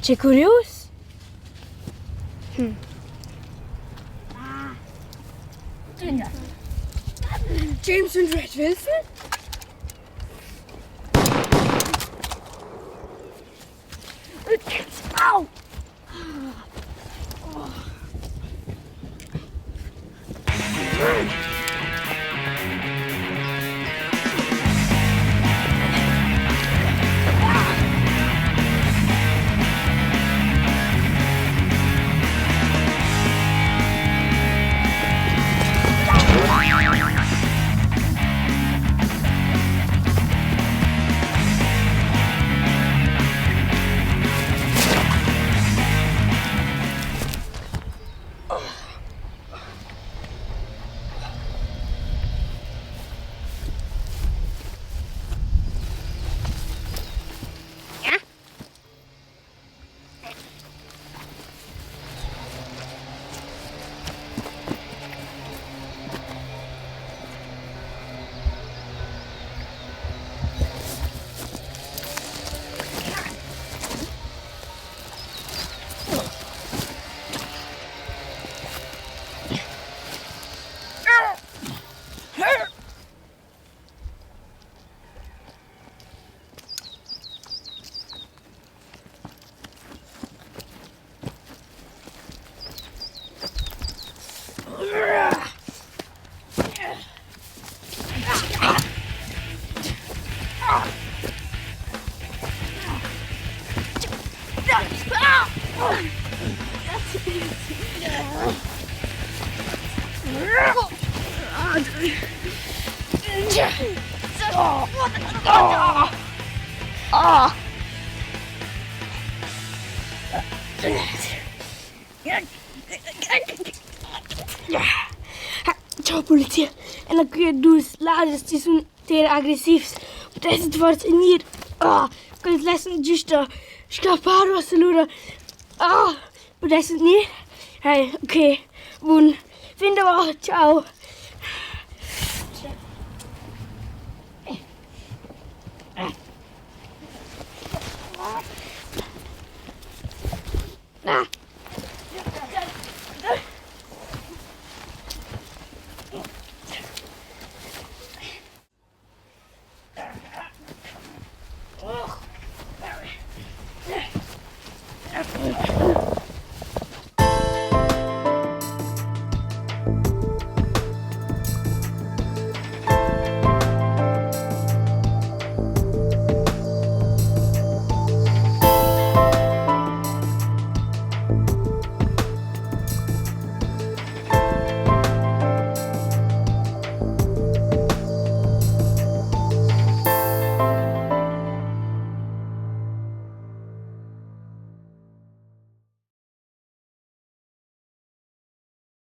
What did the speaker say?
C'è curioso? James und Red Wilson? Au! Ciao polizia, en dan kun je dus laden, die zijn tegen agressief. Dat is het wordt in hier. Kan het lessen juist scapare was te lura. Maar dat is het niet. Hey, oké, boen. Vinden we, ciao. Ah.